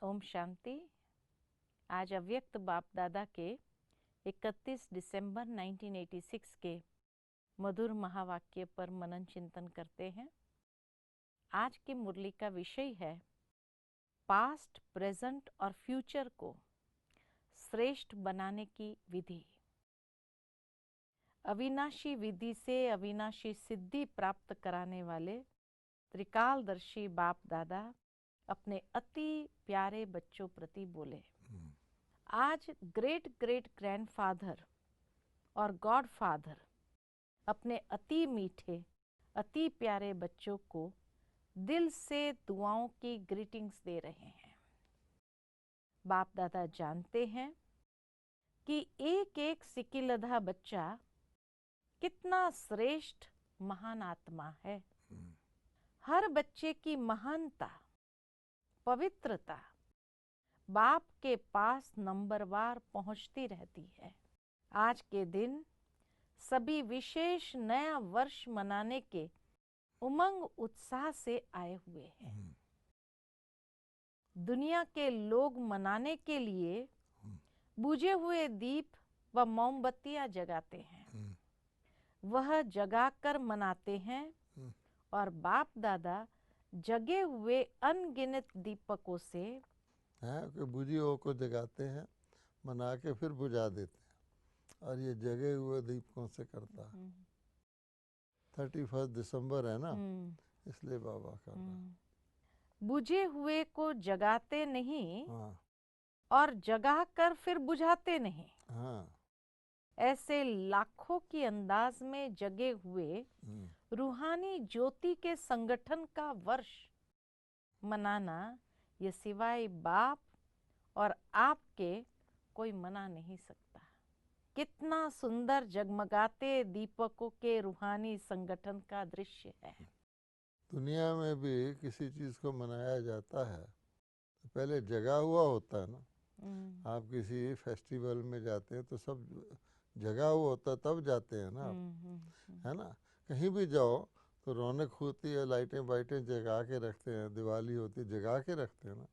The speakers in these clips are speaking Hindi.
ओम शांति। आज अव्यक्त बाप दादा के 31 दिसंबर 1986 के मधुर महावाक्य पर मनन चिंतन करते हैं। आज की मुरली का विषय है पास्ट, प्रेजेंट और फ्यूचर को श्रेष्ठ बनाने की विधि। अविनाशी विधि से अविनाशी सिद्धि प्राप्त कराने वाले त्रिकालदर्शी बाप दादा अपने अति प्यारे बच्चों प्रति बोले। आज ग्रेट ग्रेट ग्रैंडफादर और गॉड फादर अपने अति मीठे अति प्यारे बच्चों को दिल से दुआओं की ग्रीटिंग्स दे रहे हैं। बाप दादा जानते हैं कि एक एक सिकिलधा बच्चा कितना श्रेष्ठ महान आत्मा है। हर बच्चे की महानता, पवित्रता बाप के पास नंबरवार पहुंचती रहती है। आज के दिन सभी विशेष नया वर्ष मनाने के उमंग उत्साह से आए हुए हैं। दुनिया के लोग मनाने के लिए बुझे हुए दीप व मोमबत्तियां जगाते हैं। वह जगाकर मनाते हैं और बाप दादा जगे हुए अनगिनत दीपकों से कि बुझी हुओं को जगाते हैं, मना के फिर बुझा देते हैं। और ये जगे हुए दीपकों से करता है। 31 दिसंबर है ना, इसलिए बाबा कर रहा है। बुझे हुए को जगाते नहीं, हाँ। और जगाकर फिर बुझाते नहीं। हाँ। ऐसे लाखों की अंदाज में जगे हुए रूहानी ज्योति के संगठन का वर्ष मनाना ये सिवाय बाप और आपके कोई मना नहीं सकता। कितना सुंदर जगमगाते दीपकों के रूहानी संगठन का दृश्य है। दुनिया में भी किसी चीज को मनाया जाता है तो पहले जगा हुआ होता है ना। आप किसी फेस्टिवल में जाते हैं तो सब जगा हुआ होता तब जाते हैं ना, है ना। कहीं भी जाओ तो रौनक होती है, लाइटें वाइटें जगा के रखते हैं, दिवाली होती है जगा के रखते हैं ना।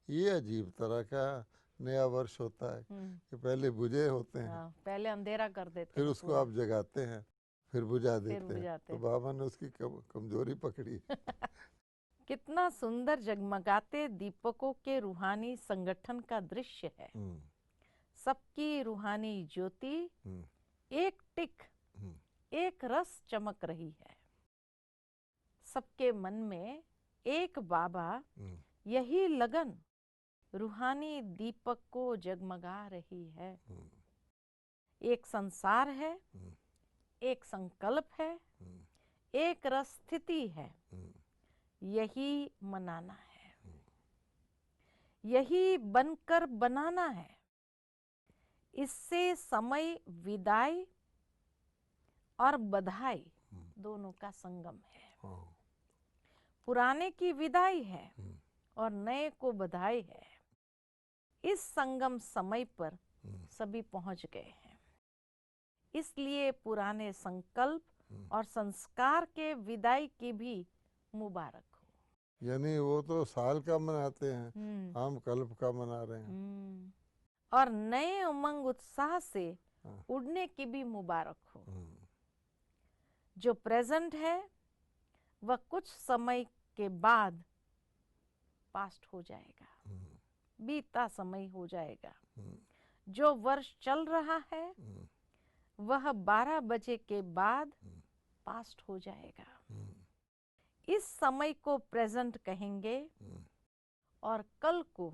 ये अजीब तरह का नया वर्ष होता है कि पहले बुझे होते हैं। पहले अंधेरा कर देते फिर हैं, उसको आप जगाते हैं, फिर बुझा देते हैं। तो हैं। बाबा ने उसकी कमजोरी पकड़ी। कितना सुंदर जगमगाते दीपकों के रूहानी संगठन का दृश्य है। सबकी रूहानी ज्योति एक टिक एक रस चमक रही है। सबके मन में एक बाबा यही लगन रूहानी दीपक को जगमगा रही है। एक संसार है, एक संकल्प है, एक रस स्थिति है। यही मनाना है, यही बनकर बनाना है। इससे समय विदाई और बधाई दोनों का संगम है। पुराने की विदाई है और नए को बधाई है। इस संगम समय पर सभी पहुंच गए हैं। इसलिए पुराने संकल्प और संस्कार के विदाई की भी मुबारक हो। यानी वो तो साल का मनाते हैं, हम कल्प का मना रहे हैं। और नए उमंग उत्साह से उड़ने की भी मुबारक हो। जो प्रेजेंट है वह कुछ समय के बाद पास्ट हो जाएगा, बीता समय हो जाएगा। जो वर्ष चल रहा है वह 12 बजे के बाद पास्ट हो जाएगा। इस समय को प्रेजेंट कहेंगे और कल को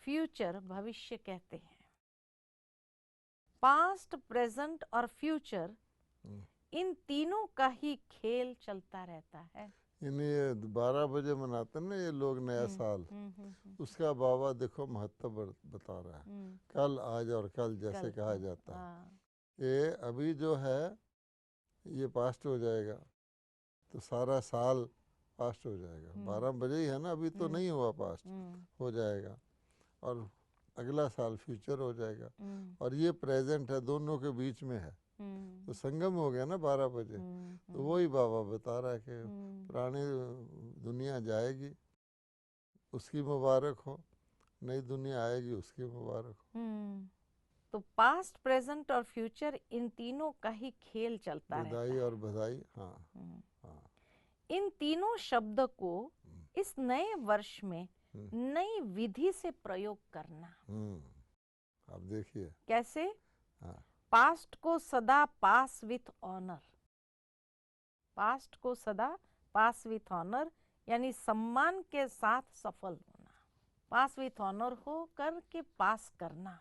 फ्यूचर, भविष्य कहते हैं। पास्ट, प्रेजेंट और फ्यूचर इन तीनों का ही खेल चलता रहता है। ये 12 बजे मनाते हैं ना ये लोग नया साल। उसका बाबा देखो महत्व बता रहा है। कल, आज और कल जैसे कहा जाता है। ये अभी जो है ये पास्ट हो जाएगा तो सारा साल पास्ट हो जाएगा। 12 बजे ही है ना, अभी तो नहीं हुआ, पास्ट हो जाएगा और अगला साल फ्यूचर हो जाएगा। और ये प्रेजेंट है, दोनों के बीच में है तो संगम हो गया ना 12 बजे। तो वही बाबा बता रहा है कि पुरानी दुनिया जाएगी, उसकी मुबारक हो, नई दुनिया आएगी उसकी मुबारक हो। तो पास्ट, प्रेजेंट और फ्यूचर, इन तीनों का ही खेल चलता रहता है। विदाई और बधाई, हाँ हाँ। इन तीनों शब्द को इस नए वर्ष में नई विधि से प्रयोग करना। अब देखिए कैसे? हाँ। पास्ट को सदा पास विथ ऑनर, पास्ट को सदा पास विथ ऑनर यानी सम्मान के साथ सफल होना। पास विथ ऑनर हो करके पास करना।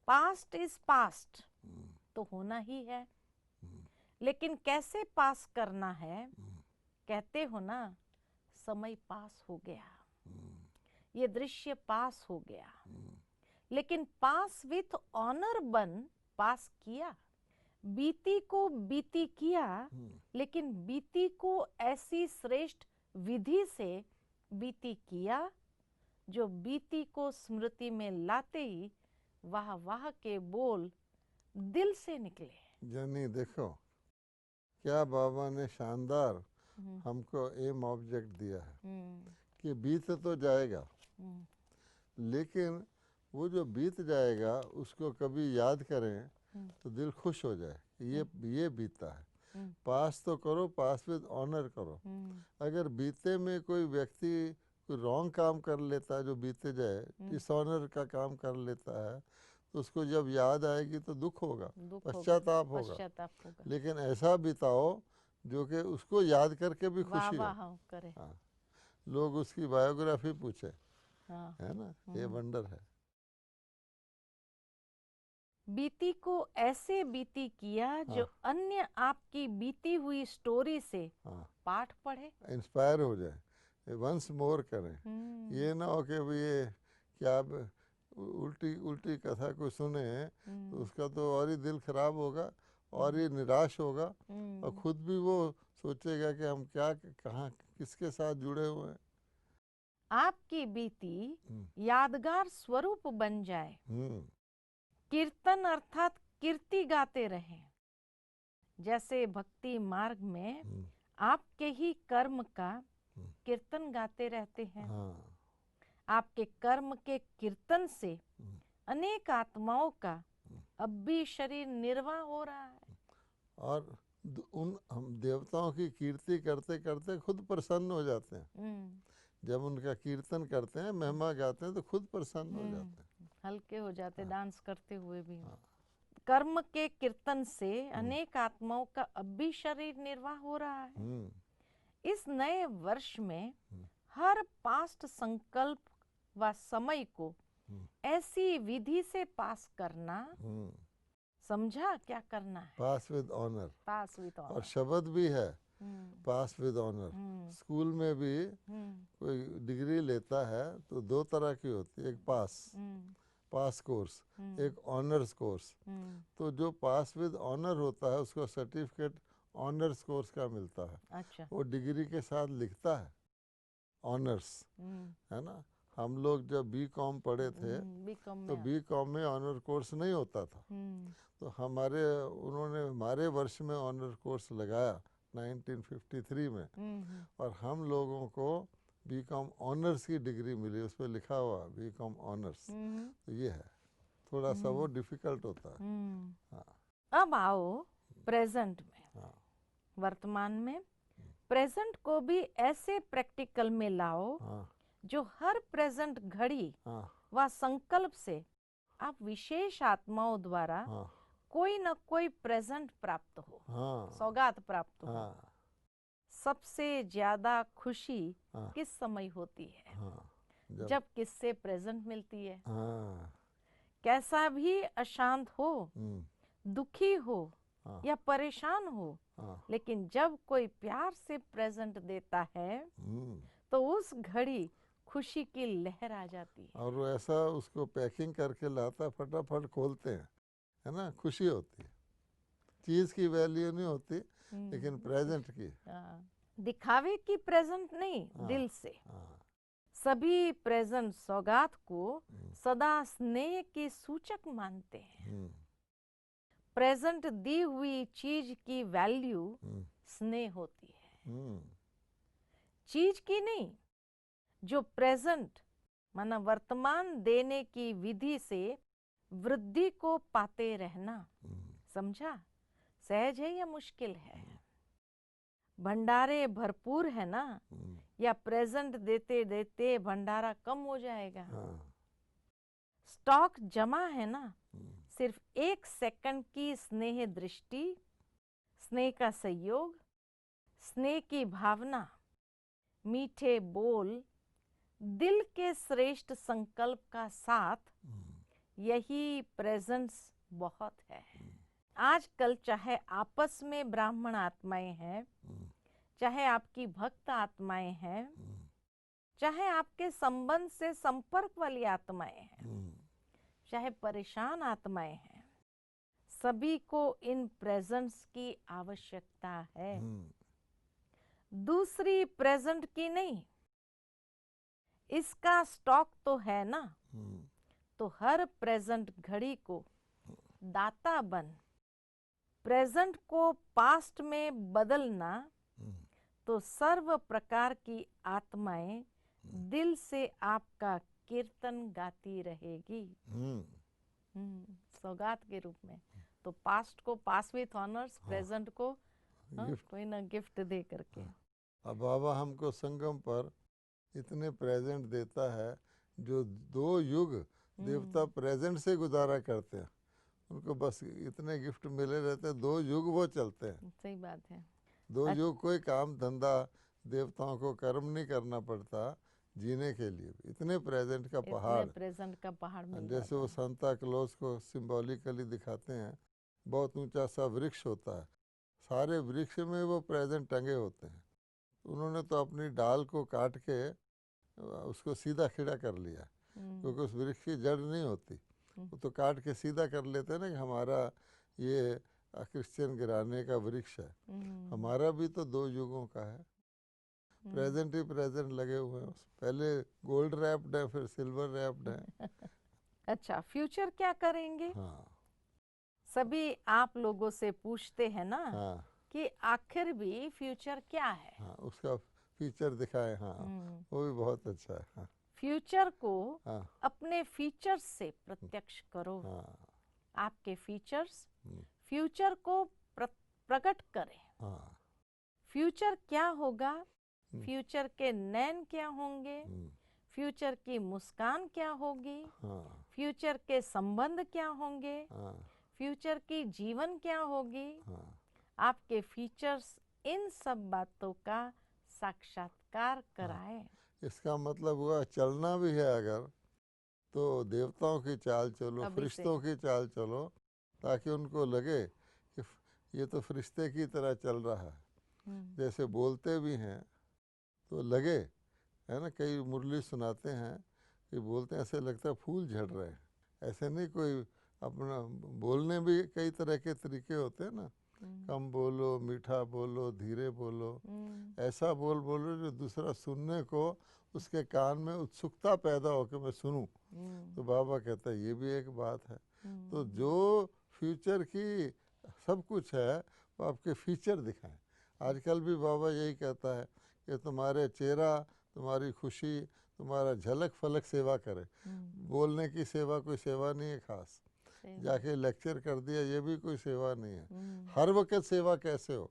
पास्ट इज पास्ट तो होना ही है, लेकिन कैसे पास करना है? कहते हो ना, समय पास हो गया, ये दृश्य पास हो गया, लेकिन पास विथ ऑनर बन पास किया। बीती को बीती किया, लेकिन बीती को ऐसी श्रेष्ठ विधि से बीती किया जो बीती को स्मृति में लाते ही वाह वाह के बोल दिल से निकले। जानी देखो क्या बाबा ने शानदार हमको एम ऑब्जेक्ट दिया है कि बीत तो जाएगा, लेकिन वो जो बीत जाएगा उसको कभी याद करें तो दिल खुश हो जाए कि ये बीता है। पास तो करो, पास विद ऑनर करो। अगर बीते में कोई व्यक्ति कोई रॉन्ग काम कर लेता है जो बीते जाए, डिसऑनर का काम कर लेता है, तो उसको जब याद आएगी तो दुख होगा, पश्चाताप होगा। लेकिन ऐसा बिताओ जो कि उसको याद करके भी खुशी हो। हाँ, लोग उसकी बायोग्राफी पूछे, है ना, ये वंडर है। बीती को ऐसे बीती किया जो अन्य आपकी बीती हुई स्टोरी से पाठ पढ़े, इंस्पायर हो जाए, वंस मोर करें। ये ना हो कि ये क्या उल्टी उल्टी कथा को सुने तो उसका तो और ही दिल खराब होगा और ही निराश होगा, और खुद भी वो सोचेगा कि हम क्या कहाँ किसके साथ जुड़े हुए हैं। आपकी बीती यादगार स्वरूप बन जाए, कीर्तन अर्थात कीर्ति गाते रहें। जैसे भक्ति मार्ग में आपके ही कर्म का कीर्तन गाते रहते हैं। आपके कर्म के कीर्तन से अनेक आत्माओं का अब भी शरीर निर्वाह हो रहा है, और हम देवताओं की कीर्ति करते करते खुद प्रसन्न हो जाते हैं। जब उनका कीर्तन करते हैं, महिमा गाते हैं, तो खुद प्रसन्न हो जाते हैं, हल्के हो जाते, डांस करते हुए भी। कर्म के कीर्तन से अनेक आत्माओं का अब भी शरीर निर्वाह हो रहा है। इस नए वर्ष में हर पास्ट संकल्प व समय को ऐसी विधि से पास करना। समझा क्या करना है? Pass with honour. Pass with honour. और शब्द भी है पास विद ऑनर। स्कूल में भी कोई डिग्री लेता है तो दो तरह की होती है, एक पास कोर्स, एक ऑनर्स कोर्स। तो जो पास विद ऑनर होता है उसको सर्टिफिकेट ऑनर्स कोर्स का मिलता है। अच्छा। वो डिग्री के साथ लिखता है ऑनर्स, है ना। हम लोग जब बी.कॉम पढ़े थे तो बी.कॉम में ऑनर कोर्स नहीं होता था, तो उन्होंने हमारे वर्ष में ऑनर कोर्स लगाया 1953 में, और हम लोगों को बी.कॉम ऑनर्स की डिग्री मिली, उस पर लिखा हुआ बी.कॉम ऑनर्स। तो ये है, थोड़ा सा वो डिफिकल्ट होता है। अब आओ प्रेजेंट में, वर्तमान में। प्रेजेंट को भी ऐसे प्रैक्टिकल में लाओ जो हर प्रेजेंट घड़ी व संकल्प से आप विशेष आत्माओं द्वारा कोई न कोई प्रेजेंट प्राप्त हो, सौगात प्राप्त हो। सबसे ज्यादा खुशी किस समय होती है? जब किससे प्रेजेंट मिलती है। कैसा भी अशांत हो, दुखी हो या परेशान हो, लेकिन जब कोई प्यार से प्रेजेंट देता है तो उस घड़ी खुशी की लहर आ जाती है। और वो ऐसा उसको पैकिंग करके लाता, फटाफट खोलते हैं, है ना, खुशी होती है। चीज की वैल्यू नहीं होती, लेकिन प्रेजेंट की। दिखावे की प्रेजेंट नहीं, दिल से। सभी प्रेजेंट सौगात को सदा स्नेह की सूचक मानते हैं। प्रेजेंट दी हुई चीज की वैल्यू स्नेह होती है, चीज की नहीं। जो प्रेजेंट माना वर्तमान देने की विधि से वृद्धि को पाते रहना। समझा? सहज है या मुश्किल है? भंडारे भरपूर है ना, या प्रेजेंट देते देते भंडारा कम हो जाएगा? स्टॉक जमा है ना, सिर्फ 1 सेकंड की स्नेह दृष्टि, स्नेह का सहयोग, स्नेह की भावना, मीठे बोल, दिल के श्रेष्ठ संकल्प का साथ, यही प्रेजेंस बहुत है। आजकल चाहे आपस में ब्राह्मण आत्माएं हैं, चाहे आपकी भक्त आत्माएं हैं, चाहे आपके संबंध से संपर्क वाली आत्माएं हैं, चाहे परेशान आत्माएं हैं, सभी को इन प्रेजेंट्स की आवश्यकता है। दूसरी प्रेजेंट की नहीं। इसका स्टॉक तो है ना, तो हर प्रेजेंट घड़ी को दाता बन, प्रेजेंट को पास्ट में बदलना, तो सर्व प्रकार की आत्माएं दिल से आपका कीर्तन गाती रहेगी। सौगात के रूप में। तो पास्ट को पास विथ ऑनर्स, प्रेजेंट को कोई ना गिफ्ट दे करके। अब बाबा हमको संगम पर इतने प्रेजेंट देता है, जो 2 युग देवता प्रेजेंट से गुजारा करते हैं, उनको बस इतने गिफ्ट मिले रहते हैं, 2 युग वो चलते हैं। सही बात है। 2 युग कोई काम धंधा देवताओं को कर्म नहीं करना पड़ता जीने के लिए। इतने प्रेजेंट का पहाड़, प्रेजेंट का पहाड़ मिल जैसे वो सांता क्लॉज को सिंबॉलिकली दिखाते हैं, बहुत ऊंचा सा वृक्ष होता है, सारे वृक्ष में वो प्रेजेंट टंगे होते हैं। उन्होंने तो अपनी डाल को काट के उसको सीधा खिड़ा कर लिया, क्योंकि उस वृक्ष की जड़ नहीं होती, वो तो काट के सीधा कर लेते हैं ना कि हमारा ये क्रिश्चियन गिराने का वृक्ष है। हमारा भी तो 2 युगों का है, प्रेजेंट ही प्रेजेंट लगे हुए हैं। पहले गोल्ड रैप्ड है, फिर सिल्वर रैप्ड है। अच्छा, फ्यूचर क्या करेंगे? हाँ। सभी आप लोगों से पूछते हैं ना, हाँ, कि आखिर भी फ्यूचर क्या है? हाँ, उसका फीचर दिखाए। हाँ, वो भी बहुत अच्छा है। हाँ, फ्यूचर को हाँ, अपने फीचर्स से प्रत्यक्ष करो। हाँ, आपके फीचर्स फ्यूचर को प्रकट करें। हाँ, फ्यूचर क्या होगा, फ्यूचर के नैन क्या होंगे, फ्यूचर की मुस्कान क्या होगी, फ्यूचर के संबंध क्या होंगे, फ्यूचर की जीवन क्या होगी, आपके फीचर्स इन सब बातों का साक्षात्कार कराए। इसका मतलब हुआ चलना भी है अगर, तो देवताओं की चाल चलो, फरिश्तों की चाल चलो, ताकि उनको लगे कि ये तो फरिश्ते की तरह चल रहा है। जैसे बोलते भी हैं तो लगे, है ना, कई मुरली सुनाते हैं कि बोलते हैं ऐसे लगता है फूल झड़ रहे हैं। ऐसे नहीं, कोई अपना बोलने भी कई तरह के तरीके होते हैं ना, कम बोलो, मीठा बोलो, धीरे बोलो, ऐसा बोलो जो दूसरा सुनने को उसके कान में उत्सुकता पैदा हो कि मैं सुनूं। तो बाबा कहता है ये भी एक बात है। तो जो फ्यूचर की सब कुछ है वो आपके फीचर दिखाएं। आजकल भी बाबा यही कहता है कि तुम्हारे चेहरा, तुम्हारी खुशी, तुम्हारा झलक फलक सेवा करे। बोलने की सेवा कोई सेवा नहीं है खास, जाके लेक्चर कर दिया ये भी कोई सेवा नहीं है। हर वक्त सेवा कैसे हो,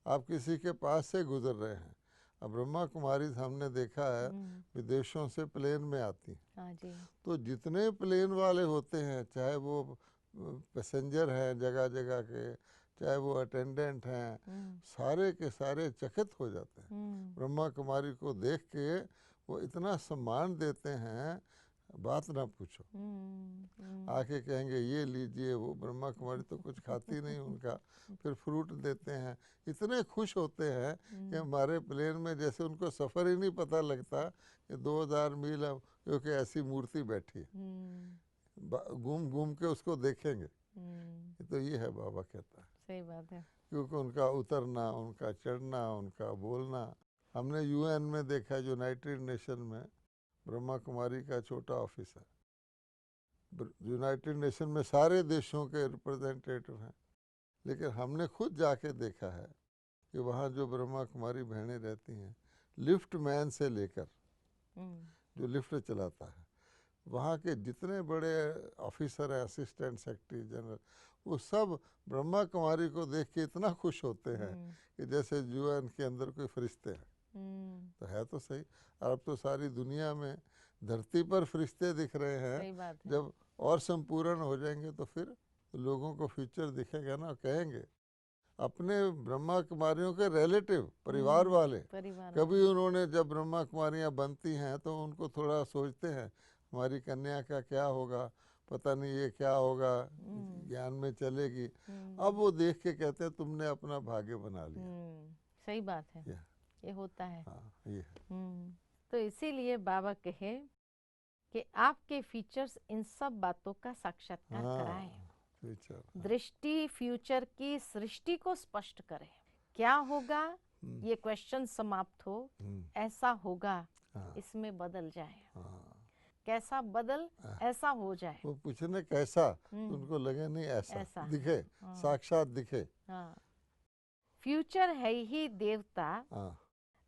आप किसी के पास से गुजर रहे हैं। अब ब्रह्मा कुमारी हमने देखा है विदेशों से प्लेन में आती, तो जितने प्लेन वाले होते हैं, चाहे वो पैसेंजर हैं जगह जगह के, चाहे वो अटेंडेंट हैं, सारे के सारे चकित हो जाते हैं। ब्रह्मा कुमारी को देख के वो इतना सम्मान देते हैं, बात ना पूछो। आके कहेंगे ये लीजिए, वो ब्रह्मा कुमारी तो कुछ खाती नहीं उनका, फिर फ्रूट देते हैं। इतने खुश होते हैं कि हमारे प्लेन में जैसे उनको सफ़र ही नहीं पता लगता कि 2000 मील क्योंकि ऐसी मूर्ति बैठी है, घूम घूम के उसको देखेंगे। तो ये है बाबा कहता है। सही बात है। क्योंकि उनका उतरना, उनका चढ़ना, उनका बोलना, हमने UN में देखा, यूनाइटेड नेशन में ब्रह्मा कुमारी का छोटा ऑफिस है। यूनाइटेड नेशन में सारे देशों के रिप्रेजेंटेटिव हैं, लेकिन हमने खुद जाके देखा है कि वहाँ जो ब्रह्मा कुमारी बहनें रहती हैं, लिफ्ट मैन से लेकर जो लिफ्ट चलाता है, वहाँ के जितने बड़े ऑफिसर हैं, असिस्टेंट सेक्रेटरी जनरल, वो सब ब्रह्मा कुमारी को देख के इतना खुश होते हैं कि जैसे यूएन के अंदर कोई फरिश्ते हैं। तो है तो सही। और अब तो सारी दुनिया में धरती पर फरिश्ते दिख रहे हैं। सही बात है। जब और संपूर्ण हो जाएंगे तो फिर लोगों को फ्यूचर दिखेगा ना, कहेंगे अपने ब्रह्मा कुमारियों के रिलेटिव परिवार वाले कभी उन्होंने, जब ब्रह्मा कुमारियाँ बनती हैं तो उनको थोड़ा सोचते हैं हमारी कन्या का क्या होगा, पता नहीं ये क्या होगा, ज्ञान में चलेगी। अब वो देख के कहते हैं तुमने अपना भाग्य बना लिया। सही बात है, ये होता है। हाँ, ये तो इसीलिए बाबा कहे कि आपके फीचर्स इन सब बातों का साक्षात्कार कराएं। दृष्टि फ्यूचर की सृष्टि को स्पष्ट करे। क्या होगा ये क्वेश्चन समाप्त हो, ऐसा होगा इसमें बदल जाए। कैसा बदल ऐसा हो जाए। वो पूछने कैसा, उनको लगे नहीं ऐसा दिखे, साक्षात दिखे। फ्यूचर है ही देवता,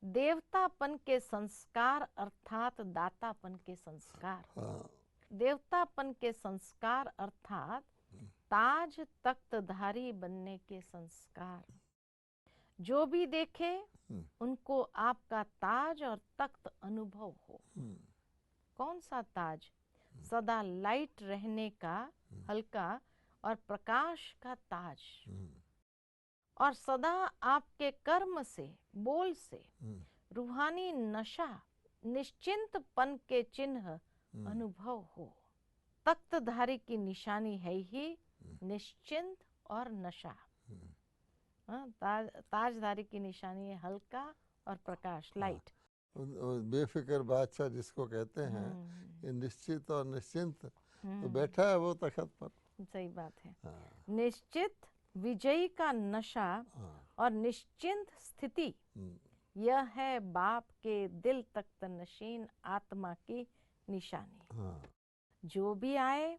देवतापन के संस्कार अर्थात दातापन के संस्कार। देवतापन के संस्कार अर्थात ताज तख्तधारी बनने के संस्कार। जो भी देखे उनको आपका ताज और तख्त अनुभव हो। कौन सा ताज? सदा लाइट रहने का हल्का और प्रकाश का ताज, और सदा आपके कर्म से, बोल से रूहानी नशा, निश्चिंतपन के चिन्ह अनुभव हो। तख्तधारी की निशानी है ही निश्चिंत और नशा। ताजधारी की निशानी है हल्का और प्रकाश, लाइट। बेफिक्र बादशाह जिसको कहते हैं, ये निश्चित और निश्चिंत, तो बैठा है वो तख्त पर। सही बात है। निश्चित विजयी का नशा और निश्चिंत स्थिति, यह है बाप के दिल तख्त नशीन आत्मा की निशानी। जो भी आए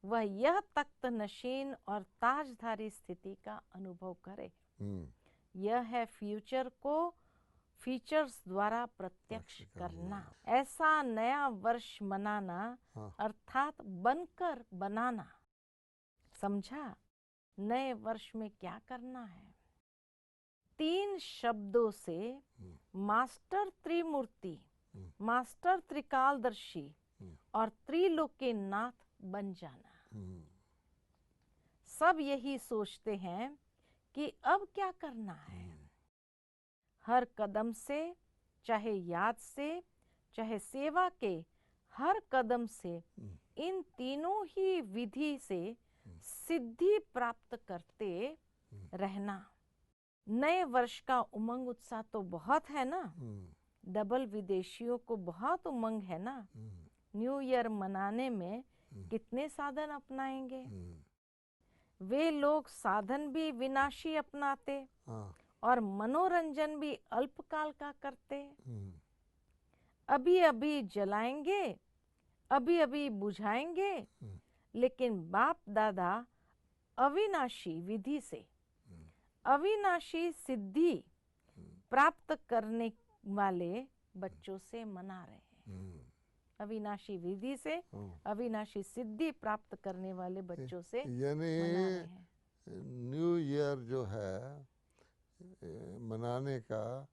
वह यह तख्त नशीन और ताजधारी स्थिति का अनुभव करे। यह है फ्यूचर को फीचर्स द्वारा प्रत्यक्ष करना। ऐसा नया वर्ष मनाना अर्थात बनकर बनाना। समझा? नए वर्ष में क्या करना है? 3 शब्दों से मास्टर त्रिमूर्ति, मास्टर त्रिकालदर्शी और त्रिलोकीनाथ बन जाना। सब यही सोचते हैं कि अब क्या करना है। हर कदम से, चाहे याद से, चाहे सेवा के हर कदम से, इन तीनों ही विधि से सिद्धि प्राप्त करते रहना। नए वर्ष का उमंग उत्साह तो बहुत है ना। डबल विदेशियों को बहुत उमंग है ना। न्यू ईयर मनाने में कितने साधन अपनाएंगे। वे लोग साधन भी विनाशी अपनाते और मनोरंजन भी अल्पकाल का करते। अभी अभी जलाएंगे, अभी अभी बुझाएंगे, लेकिन बाप दादा अविनाशी विधि से अविनाशी सिद्धि प्राप्त करने वाले बच्चों से मना रहे हैं। अविनाशी विधि से अविनाशी सिद्धि प्राप्त करने वाले बच्चों से यानी न्यू ईयर जो है मनाने का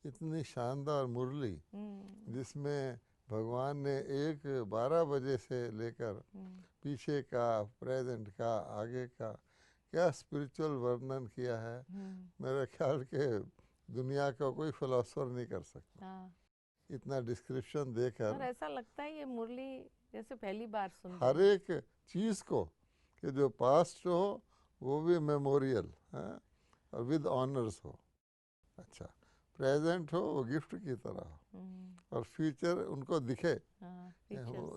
इतनी शानदार मुरली, जिसमें भगवान ने 12 बजे से लेकर पीछे का, प्रेजेंट का, आगे का क्या स्पिरिचुअल वर्णन किया है। मेरे ख्याल के दुनिया का कोई फिलोसोफर नहीं कर सकता। इतना डिस्क्रिप्शन देकर और ऐसा लगता है ये मुरली जैसे पहली बार सुन रहे हैं। हर एक चीज़ को कि जो पास्ट हो वो भी मेमोरियल है और विद ऑनर्स हो। अच्छा, प्रेजेंट हो वो गिफ्ट की तरह हो, और फ्यूचर उनको दिखे।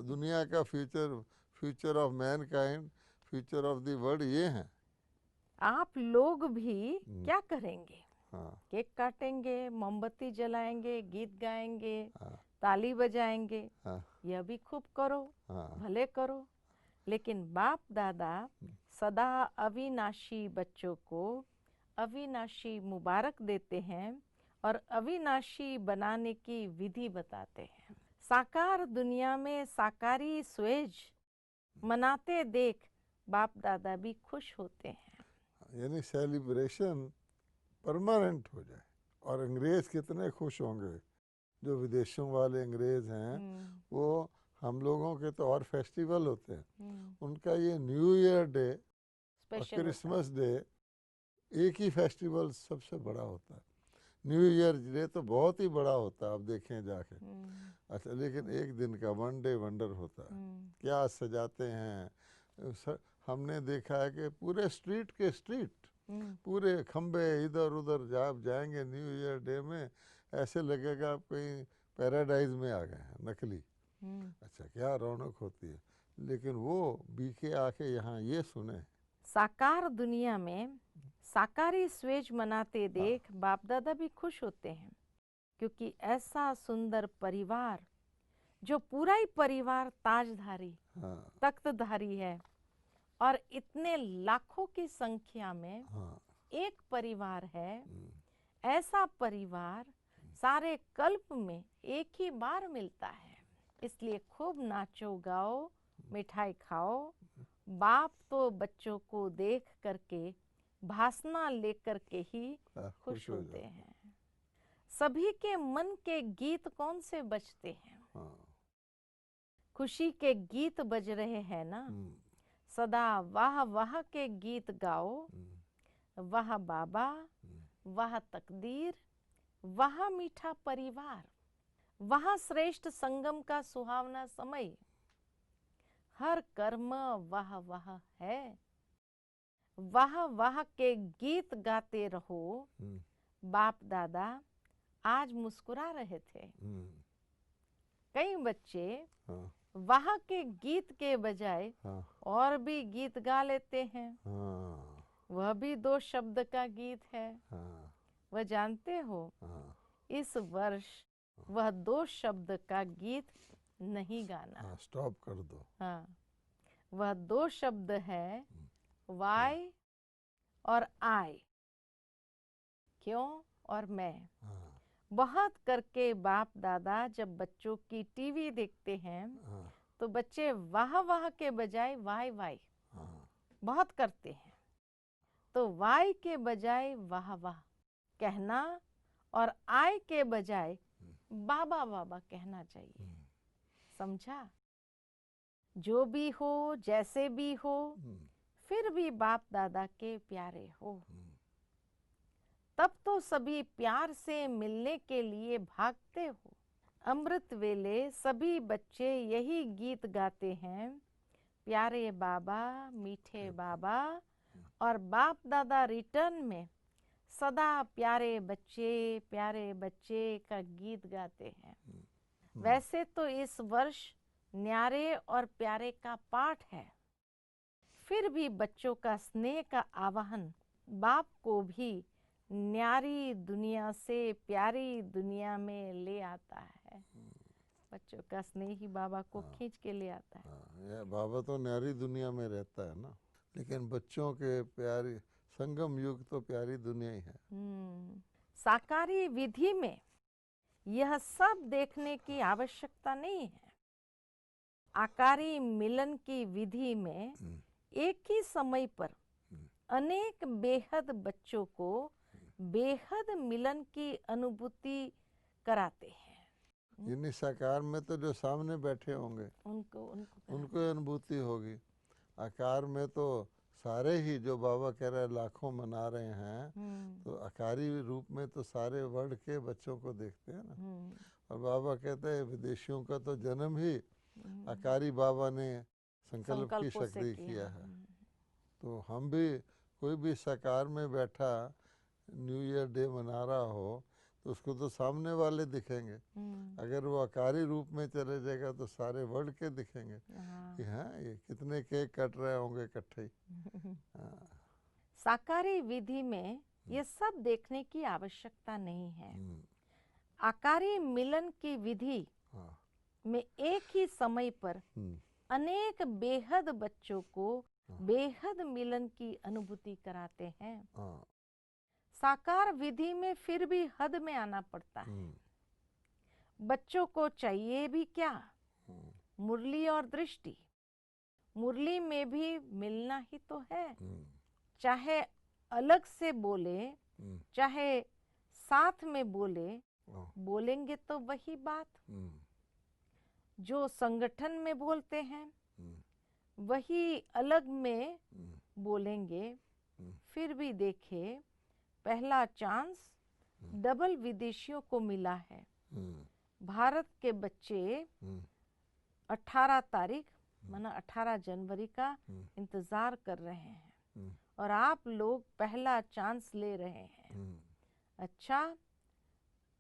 दुनिया का future, future of Mankind, future of the world, ये हैं। आप लोग भी क्या करेंगे? केक काटेंगे, मोमबत्ती जलाएंगे, गीत गाएंगे, ताली बजाएंगे। यह भी खूब करो, भले करो। लेकिन बाप दादा सदा अविनाशी बच्चों को अविनाशी मुबारक देते हैं और अविनाशी बनाने की विधि बताते हैं। साकार दुनिया में साकारी स्वेज मनाते देख बाप दादा भी खुश होते हैं। यानी सेलिब्रेशन परमानेंट हो जाए। और अंग्रेज कितने खुश होंगे, जो विदेशों वाले अंग्रेज हैं, वो हम लोगों के तो और फेस्टिवल होते हैं, उनका ये न्यू ईयर डे और क्रिसमस डे एक ही फेस्टिवल सबसे बड़ा होता है। न्यू ईयर डे तो बहुत ही बड़ा होता है, आप देखें जाके। अच्छा, लेकिन एक दिन का वन डे वंडर होता है। क्या सजाते हैं। हमने देखा है कि पूरे स्ट्रीट के स्ट्रीट, पूरे खंबे इधर उधर जब जाएंगे न्यू ईयर डे में, ऐसे लगेगा आप कहीं पैराडाइज में आ गए हैं, नकली। अच्छा, क्या रौनक होती है। लेकिन वो बीके आके यहाँ ये सुने, साकार दुनिया में साकारी स्वेज मनाते देख बाप दादा भी खुश होते हैं, क्योंकि ऐसा सुंदर परिवार, जो पूरा ही परिवार ताजधारी, तख्तधारी है, और इतने लाखों की संख्या में एक परिवार है, ऐसा परिवार सारे कल्प में एक ही बार मिलता है। इसलिए खूब नाचो गाओ, मिठाई खाओ। बाप तो बच्चों को देख करके भाषणा लेकर के ही खुश होते हैं। सभी के मन के गीत कौन से बजते हैं। खुशी के गीत बज रहे हैं ना। सदा वाह वाह के गीत गाओ। वाह बाबा, वाह तकदीर, वाह मीठा परिवार, वाह श्रेष्ठ संगम का सुहावना समय। हर कर्म वाह वाह है। वाह वाह के गीत गाते रहो। बाप दादा आज मुस्कुरा रहे थे। कई बच्चे वाह के गीत के बजाय और भी गीत गा लेते हैं। वह भी 2 शब्द का गीत है। वह जानते हो, इस वर्ष वह 2 शब्द का गीत नहीं गाना। स्टॉप कर दो। हाँ, वह 2 शब्द है, वाई और आई, क्यों और मैं। बहुत करके बाप दादा जब बच्चों की टीवी देखते हैं तो बच्चे वाह वाह के बजाय वाई वाई बहुत करते हैं। तो वाई के बजाय वाह वाह कहना और आई के बजाय बाबा बाबा कहना चाहिए। समझा। जो भी हो, जैसे भी हो, फिर भी बाप दादा के प्यारे हो। तब तो सभी प्यार से मिलने के लिए भागते हो। अमृत वेले सभी बच्चे यही गीत गाते हैं, प्यारे बाबा, मीठे बाबा। और बाप दादा रिटर्न में सदा प्यारे बच्चे का गीत गाते हैं। वैसे तो इस वर्ष न्यारे और प्यारे का पाठ है, फिर भी बच्चों का स्नेह का आवाहन बाप को भी न्यारी दुनिया से प्यारी दुनिया में ले आता है। बच्चों का स्नेह ही बाबा को खींच के ले आता है। बाबा तो न्यारी दुनिया में रहता है ना, लेकिन बच्चों के प्यारी संगम युग तो प्यारी दुनिया ही है। साकारी विधि में यह सब देखने की आवश्यकता नहीं है। आकारी मिलन की विधि में एक ही समय पर अनेक बेहद बच्चों को बेहद मिलन की अनुभूति कराते हैं। यानी साकार में तो जो सामने बैठे होंगे उनको अनुभूति होगी। आकार में तो सारे ही, जो बाबा कह रहे हैं लाखों मना रहे हैं, तो आकारी रूप में तो सारे वर्ल्ड के बच्चों को देखते हैं ना। और बाबा कहते हैं विदेशियों का तो जन्म ही आकारी बाबा ने संकल्प की शक्ति किया है। तो हम भी, कोई भी साकार में बैठा न्यू ईयर डे मना रहा हो तो उसको तो सामने वाले दिखेंगे। अगर वो आकारी रूप में चले जाएगा तो सारे वर्ल्ड के दिखेंगे कि हाँ ये कितने केक कट रहे होंगे इकट्ठे। साकारी विधि में ये सब देखने की आवश्यकता नहीं है। आकारी मिलन की विधि में एक ही समय पर अनेक बेहद बच्चों को बेहद मिलन की अनुभूति कराते हैं। साकार विधि में फिर भी हद में आना पड़ता है। बच्चों को चाहिए भी क्या? मुरली और दृष्टि। मुरली में भी मिलना ही तो है, चाहे अलग से बोले चाहे साथ में बोले, बोलेंगे तो वही बात। जो संगठन में बोलते हैं वही अलग में बोलेंगे। फिर भी देखे, पहला चांस डबल विदेशियों को मिला है। भारत के बच्चे 18 तारीख माना 18 जनवरी का इंतजार कर रहे हैं और आप लोग पहला चांस ले रहे हैं। अच्छा,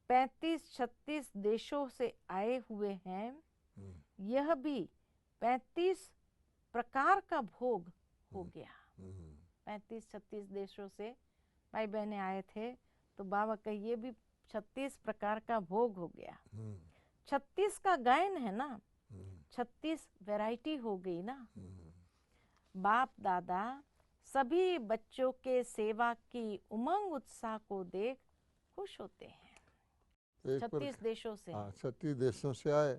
35-36 देशों से आए हुए हैं। यह भी 35 प्रकार का भोग हो गया। 35-36 देशों से भाई बहने आए थे, तो बाबा का ये भी 36 प्रकार का भोग हो गया। 36 का गायन है ना, 36 वैरायटी हो गई ना। बाप दादा सभी बच्चों के सेवा की उमंग उत्साह को देख खुश होते हैं। 36 देशों से। 36 देशों से आए,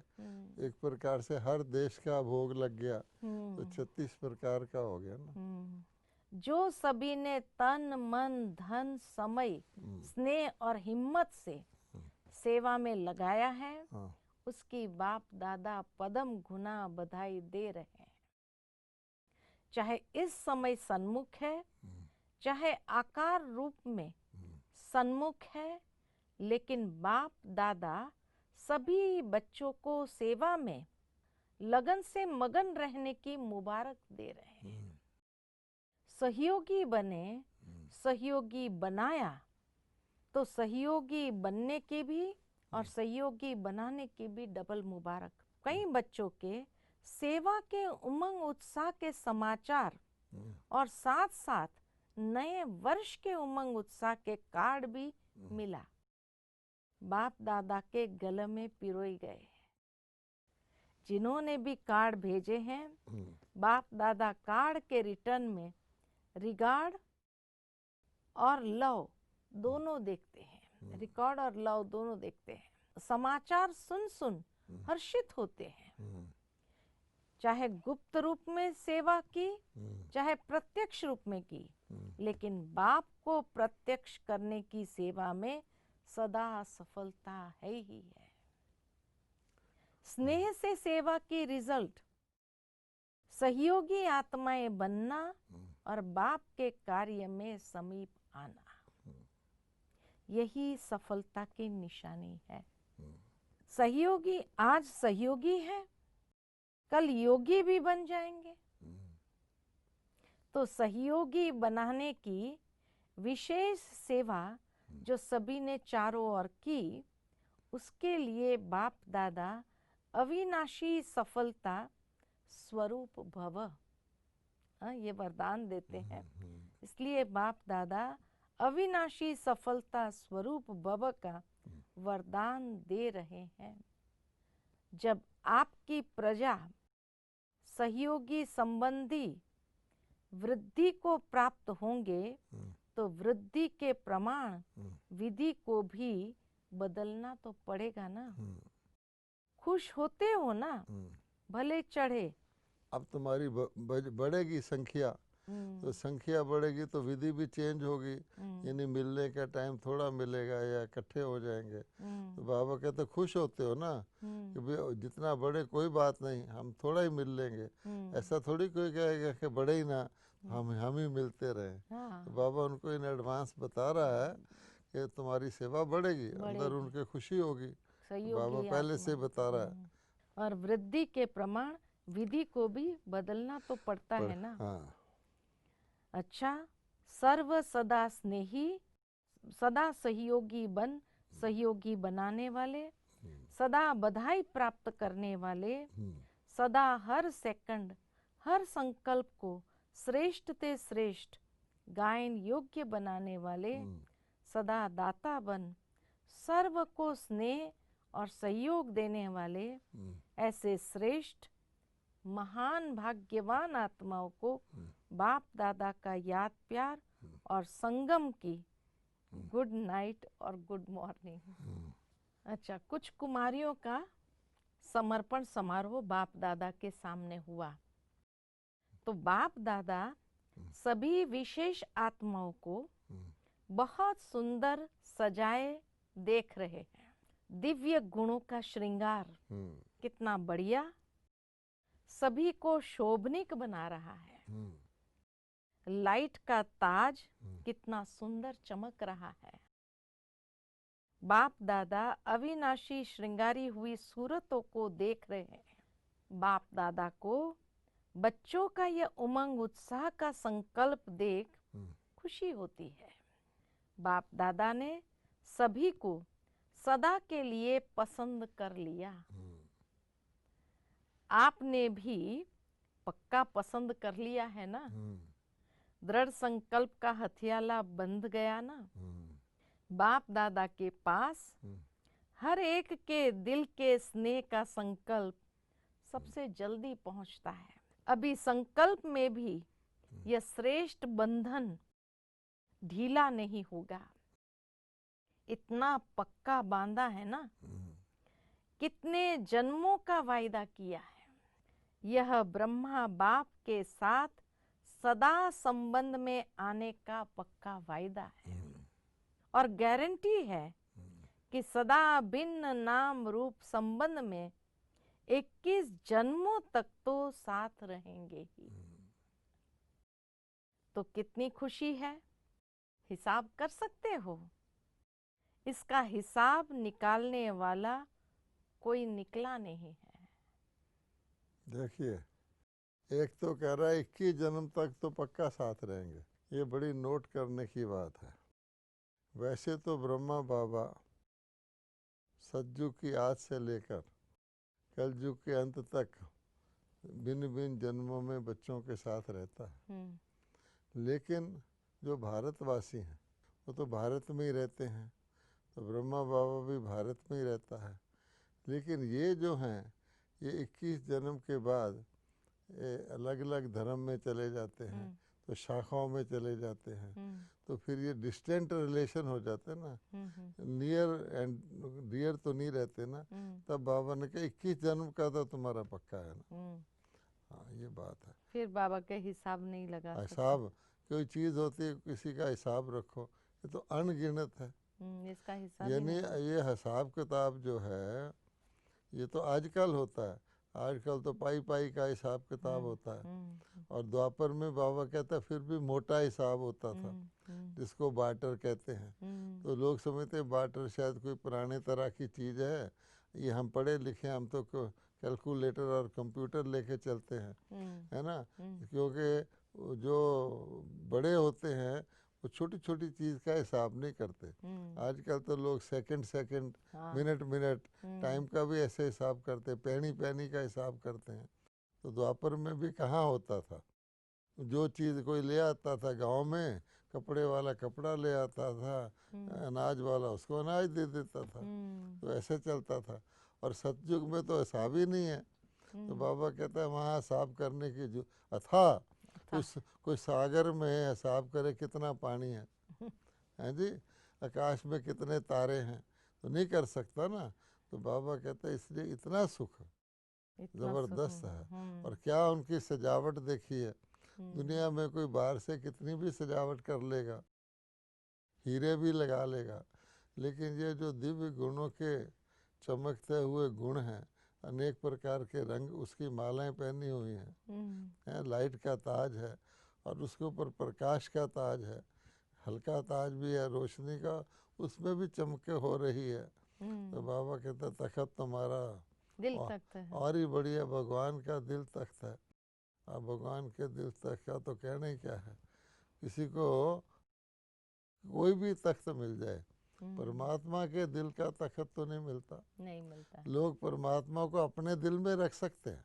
एक प्रकार से हर देश का भोग लग गया, तो 36 प्रकार का हो गया ना। जो सभी ने तन मन धन समय स्नेह और हिम्मत से सेवा में लगाया है, उसकी बाप दादा पदम गुना बधाई दे रहे हैं। चाहे इस समय सन्मुख है, चाहे आकार रूप में सन्मुख है, लेकिन बाप दादा सभी बच्चों को सेवा में लगन से मगन रहने की मुबारक दे रहे हैं। सहयोगी बने, सहयोगी बनाया, तो सहयोगी बनने की भी और सहयोगी बनाने की भी डबल मुबारक। कई बच्चों के सेवा के उमंग उत्साह के समाचार और साथ साथ नए वर्ष के उमंग उत्साह के कार्ड भी मिला, बाप दादा के गले में पिरोए गए। जिन्होंने भी कार्ड भेजे हैं, बाप दादा कार्ड के रिटर्न में रिगार्ड और लव दोनों देखते हैं। रिकॉर्ड और लव दोनों देखते हैं। समाचार सुन सुन हर्षित होते हैं। चाहे गुप्त रूप में सेवा की, चाहे प्रत्यक्ष रूप में की, लेकिन बाप को प्रत्यक्ष करने की सेवा में सदा सफलता है ही है। स्नेह से सेवा की रिजल्ट सहयोगी आत्माएं बनना और बाप के कार्य में समीप आना, यही सफलता की निशानी है। सहयोगी आज सहयोगी है, कल योगी भी बन जाएंगे। तो सहयोगी बनाने की विशेष सेवा जो सभी ने चारों ओर की, उसके लिए बाप दादा अविनाशी सफलता स्वरूप भव, ये वरदान देते हैं। इसलिए बाप दादा अविनाशी सफलता स्वरूप भव का वरदान दे रहे हैं। जब आपकी प्रजा सहयोगी संबंधी वृद्धि को प्राप्त होंगे, तो वृद्धि के प्रमाण विधि को भी बदलना तो पड़ेगा ना। खुश होते हो ना, भले चढ़े। अब तुम्हारी बढ़ेगी संख्या, तो संख्या बढ़ेगी तो विधि भी चेंज होगी, यानी मिलने का टाइम थोड़ा मिलेगा या इकट्ठे हो जाएंगे। तो बाबा कहते खुश होते हो ना कि जितना बड़े कोई बात नहीं, हम थोड़ा ही मिल लेंगे। ऐसा थोड़ी कोई कहेगा कि बड़े ही ना, हम ही मिलते रहे। तो बाबा उनको इन एडवांस बता रहा है कि तुम्हारी सेवा बढ़ेगी, अंदर उनके खुशी होगी। बाबा पहले से बता रहा है। और वृद्धि के प्रमाण विधि को भी बदलना तो पड़ता है ना। अच्छा, सर्व सदा स्नेही, सदा सहयोगी बन, सहयोगी बनाने वाले, सदा बधाई प्राप्त करने वाले, सदा हर सेकंड हर संकल्प को श्रेष्ठ ते श्रेष्ठ गायन योग्य बनाने वाले, सदा दाता बन, सर्व को स्नेह और सहयोग देने वाले, ऐसे श्रेष्ठ महान भाग्यवान आत्माओं को बाप दादा का याद प्यार और संगम की गुड नाइट और गुड मॉर्निंग। अच्छा, कुछ कुमारियों का समर्पण समारोह बाप दादा के सामने हुआ तो बाप दादा सभी विशेष आत्माओं को बहुत सुंदर सजाए देख रहे हैं। दिव्य गुणों का श्रृंगार कितना बढ़िया, सभी को शोभनीक बना रहा है। लाइट का ताज कितना सुंदर चमक रहा है। बाप दादा अविनाशी श्रृंगारी हुई सूरतों को देख रहे हैं। बाप दादा को बच्चों का यह उमंग उत्साह का संकल्प देख खुशी होती है। बाप दादा ने सभी को सदा के लिए पसंद कर लिया। आपने भी पक्का पसंद कर लिया है ना? दृढ़ संकल्प का हथियाला बंध गया ना? बाप दादा के पास हर एक के दिल के स्नेह का संकल्प सबसे जल्दी पहुंचता है। अभी संकल्प में भी यह श्रेष्ठ बंधन ढीला नहीं होगा। इतना पक्का बांधा है ना, कितने जन्मों का वायदा किया है। यह ब्रह्मा बाप के साथ सदा संबंध में आने का पक्का वायदा है और गारंटी है कि सदा भिन्न नाम रूप संबंध में 21 जन्मों तक तो साथ रहेंगे ही। तो कितनी खुशी है, हिसाब कर सकते हो? इसका हिसाब निकालने वाला कोई निकला नहीं है। देखिए, एक तो कह रहा है 21 जन्म तक तो पक्का साथ रहेंगे। ये बड़ी नोट करने की बात है। वैसे तो ब्रह्मा बाबा सतयुग की आज से लेकर कलयुग के अंत तक भिन्न भिन्न जन्मों में बच्चों के साथ रहता है। लेकिन जो भारतवासी हैं वो तो भारत में ही रहते हैं, तो ब्रह्मा बाबा भी भारत में ही रहता है। लेकिन ये जो हैं ये 21 जन्म के बाद अलग अलग धर्म में चले जाते हैं, तो शाखाओं में चले जाते हैं, तो फिर ये डिस्टेंट रिलेशन हो जाते हैं ना, नियर एंड डियर तो नहीं रहते ना। तब बाबा ने कहा 21 जन्म का तो तुम्हारा पक्का है ना। हाँ, ये बात है। फिर बाबा के हिसाब नहीं लगा हिसाब कोई चीज़ होती है, किसी का हिसाब रखो, ये तो अनगिनत है। इसका हिसाब यानी ये हिसाब किताब जो है ये तो आजकल होता है। आजकल तो पाई पाई का हिसाब किताब होता है। और द्वापर में बाबा कहता है फिर भी मोटा हिसाब होता था, जिसको बार्टर कहते हैं। तो लोग समझते हैं बार्टर शायद कोई पुराने तरह की चीज़ है। ये हम पढ़े लिखे, हम तो कैलकुलेटर और कंप्यूटर लेके चलते हैं, है ना। क्योंकि जो बड़े होते हैं वो छोटी छोटी चीज़ का हिसाब नहीं करते। आजकल तो लोग second second, minute minute, time का भी ऐसे हिसाब करते हैं, पैनी पैनी का हिसाब करते हैं। तो द्वापर में भी कहाँ होता था, जो चीज़ कोई ले आता था गांव में, कपड़े वाला कपड़ा ले आता था, अनाज वाला उसको अनाज दे देता था, तो ऐसे चलता था। और सतयुग में तो हिसाब ही नहीं है। तो बाबा कहता है वहाँ हिसाब करने की जो अथाह कोई सागर में हिसाब करे कितना पानी है, हैं जी, आकाश में कितने तारे हैं, तो नहीं कर सकता ना। तो बाबा कहते हैं इसलिए इतना सुख ज़बरदस्त है। और क्या उनकी सजावट देखी है। दुनिया में कोई बाहर से कितनी भी सजावट कर लेगा, हीरे भी लगा लेगा, लेकिन ये जो दिव्य गुणों के चमकते हुए गुण हैं, अनेक प्रकार के रंग, उसकी मालाएं पहनी हुई हैं, लाइट का ताज है और उसके ऊपर प्रकाश का ताज है, हल्का ताज भी है रोशनी का, उसमें भी चमके हो रही है। तो बाबा कहता तख्त तुम्हारा दिल तख्त है, और ही बढ़िया, भगवान का दिल तख्त है। अब भगवान के दिल तख्त का तो कहना ही क्या है। किसी को कोई भी तख्त मिल जाए, परमात्मा के दिल का तख्त तो नहीं मिलता। लोग परमात्मा को अपने दिल में रख सकते हैं,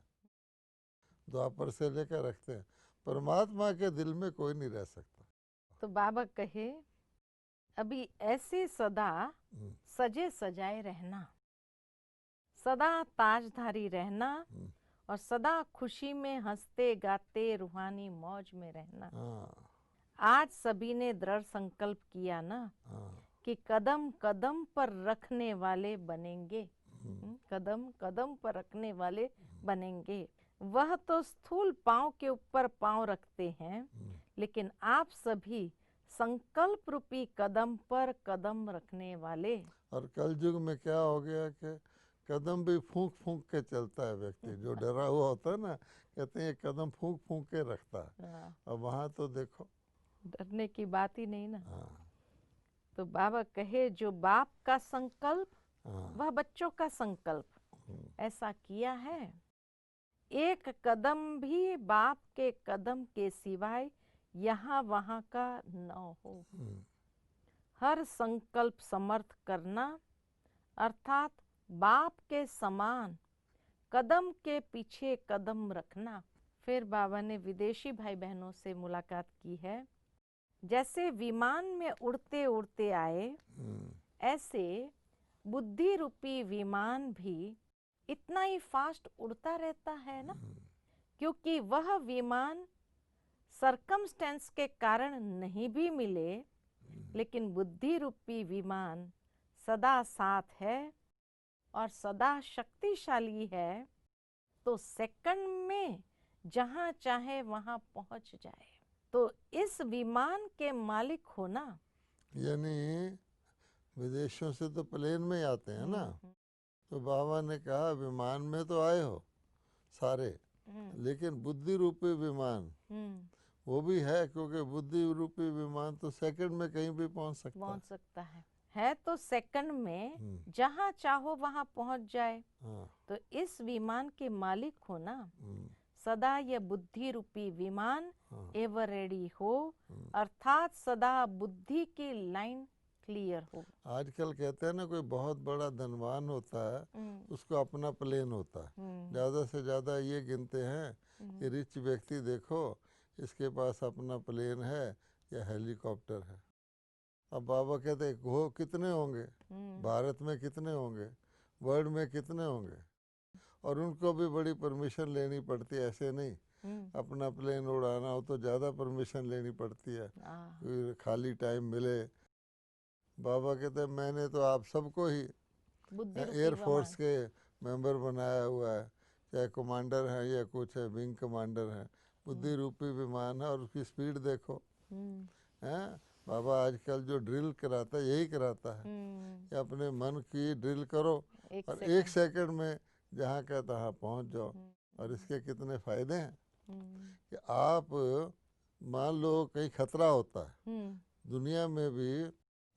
द्वापर से लेकर रखते हैं, परमात्मा के दिल में कोई नहीं रह सकता। तो बाबा कहे अभी ऐसे सदा सजे सजाए रहना, सदा ताजधारी रहना और सदा खुशी में हंसते गाते रूहानी मौज में रहना। आज सभी ने दृढ़ संकल्प किया ना कि कदम कदम पर रखने वाले बनेंगे। कदम कदम पर रखने वाले बनेंगे। वह तो स्थूल पांव के ऊपर पांव रखते हैं, लेकिन आप सभी संकल्प रूपी कदम पर कदम रखने वाले। और कलयुग में क्या हो गया कि कदम भी फूंक फूंक के चलता है व्यक्ति। जो डरा हुआ होता है ना, कहते हैं ये कदम फूंक फूंक के रखता है। अब वहाँ तो देखो डरने की बात ही नहीं ना। हाँ। तो बाबा कहे जो बाप का संकल्प वह बच्चों का संकल्प ऐसा किया है। एक कदम भी बाप के कदम के सिवाय यहाँ वहाँ का न हो। हर संकल्प समर्थ करना अर्थात बाप के समान कदम के पीछे कदम रखना। फिर बाबा ने विदेशी भाई बहनों से मुलाकात की है। जैसे विमान में उड़ते उड़ते आए, ऐसे बुद्धि रूपी विमान भी इतना ही फास्ट उड़ता रहता है ना, क्योंकि वह विमान सरकमस्टेंस के कारण नहीं भी मिले, लेकिन बुद्धि रूपी विमान सदा साथ है और सदा शक्तिशाली है, तो सेकंड में जहां चाहे वहां पहुंच जाए। तो इस विमान के मालिक होना, यानी विदेशों से तो प्लेन में आते हैं ना, तो बाबा ने कहा विमान में तो आए हो सारे, लेकिन बुद्धि रूपी विमान वो भी है, क्योंकि बुद्धि रूपी विमान तो सेकंड में कहीं भी पहुंच सकता है तो सेकंड में जहां चाहो वहां पहुंच जाए। तो इस विमान के मालिक होना, सदा यह बुद्धि रूपी विमान एवर रेडी हो, अर्थात सदा बुद्धि की लाइन क्लियर हो। आजकल कहते हैं ना, कोई बहुत बड़ा धनवान होता है उसको अपना प्लेन होता है। ज़्यादा से ज़्यादा ये गिनते हैं कि रिच व्यक्ति देखो इसके पास अपना प्लेन है या हेलीकॉप्टर है। अब बाबा कहते हैं हो कितने होंगे, भारत में कितने होंगे, वर्ल्ड में कितने होंगे, और उनको भी बड़ी परमिशन लेनी पड़ती है। ऐसे नहीं अपना प्लेन उड़ाना हो तो ज़्यादा परमिशन लेनी पड़ती है, खाली टाइम मिले। बाबा कहते हैं मैंने तो आप सबको ही एयरफोर्स के मेंबर बनाया हुआ है, चाहे कमांडर हैं या कुछ है, विंग कमांडर हैं। बुद्धि रूपी विमान है और उसकी स्पीड देखो। हैं बाबा आजकल जो ड्रिल कराता है यही कराता है कि अपने मन की ड्रिल करो और एक सेकंड में जहाँ का तहाँ पहुँच जाओ। और इसके कितने फ़ायदे हैं कि आप मान लो कहीं खतरा होता है दुनिया में भी,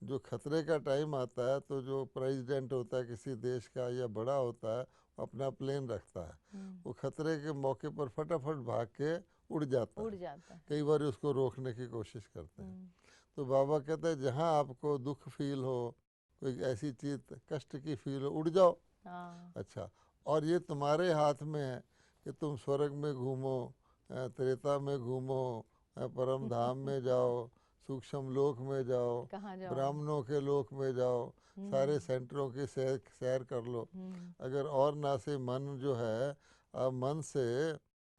जो खतरे का टाइम आता है तो जो प्रेसिडेंट होता है किसी देश का या बड़ा होता है अपना प्लेन रखता है। वो खतरे के मौके पर फटाफट भाग के उड़ जाता है। कई बार उसको रोकने की कोशिश करते हैं। तो बाबा कहते हैं जहाँ आपको दुख फील हो, कोई ऐसी चीज़ कष्ट की फील हो, उड़ जाओ। अच्छा, और ये तुम्हारे हाथ में है कि तुम स्वर्ग में घूमो, त्रेता में घूमो, परम धाम में जाओ, सूक्ष्म लोक में जाओ, ब्राह्मणों के लोक में जाओ, सारे सेंटरों की सैर कर लो। अगर और ना से मन जो है, अब मन से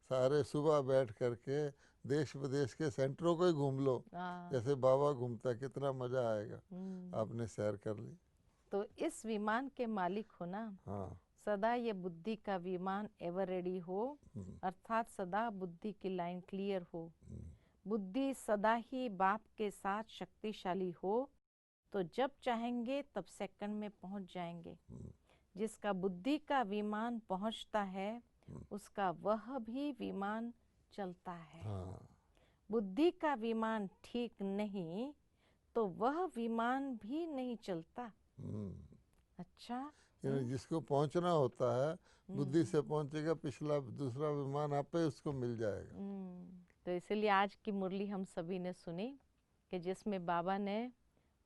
सारे सुबह बैठ करके देश विदेश के सेंटरों को ही घूम लो, जैसे बाबा घूमता, कितना मजा आएगा। आपने सैर कर ली। तो इस विमान के मालिक हो ना, सदा ये बुद्धि का विमान एवर रेडी हो, अर्थात सदा बुद्धि की लाइन क्लियर हो। बुद्धि सदा ही बाप के साथ शक्तिशाली हो, तो जब चाहेंगे तब सेकंड में पहुंच जाएंगे। जिसका बुद्धि का विमान पहुंचता है उसका वह भी विमान चलता है। बुद्धि का विमान ठीक नहीं तो वह विमान भी नहीं चलता। अच्छा, जिसको पहुंचना होता है बुद्धि से पहुंचेगा, पिछला दूसरा विमान आप पे उसको मिल जाएगा। तो इसलिए आज की मुरली हम सभी ने सुनी कि जिसमें बाबा ने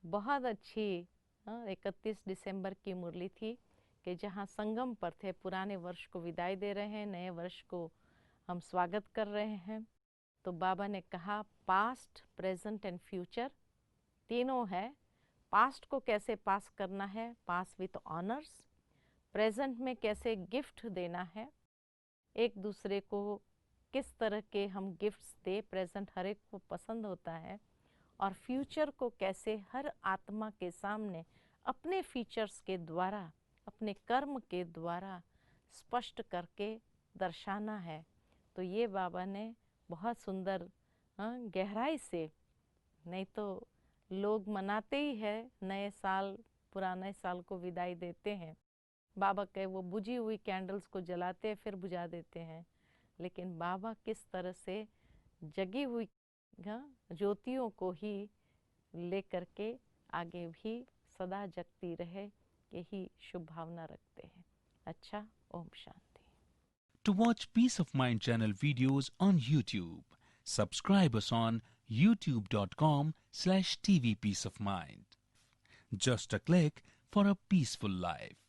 बहुत अच्छी 31 दिसंबर की मुरली थी कि जहाँ संगम पर थे, पुराने वर्ष को विदाई दे रहे हैं, नए वर्ष को हम स्वागत कर रहे हैं। तो बाबा ने कहा पास्ट, प्रेजेंट एंड फ्यूचर तीनों है। पास्ट को कैसे पास करना है, पास विथ ऑनर्स। प्रेजेंट में कैसे गिफ्ट देना है, एक दूसरे को किस तरह के हम गिफ्ट्स दे, प्रेजेंट हर एक को पसंद होता है। और फ्यूचर को कैसे हर आत्मा के सामने अपने फीचर्स के द्वारा, अपने कर्म के द्वारा स्पष्ट करके दर्शाना है। तो ये बाबा ने बहुत सुंदर गहराई से, नहीं तो लोग मनाते ही है नए साल, पुराने साल को विदाई देते हैं, बाबा के वो बुझी हुई कैंडल्स को जलाते हैं फिर बुझा देते हैं, लेकिन बाबा किस तरह से जगी हुई ज्योतियों को ही लेकर के आगे भी सदा जगती रहे, यही शुभ भावना रखते हैं। अच्छा, Om Shanti. To watch Peace of Mind channel videos on YouTube, subscribe us on youtube.com/tvpeaceofmind. Just a click for a peaceful life.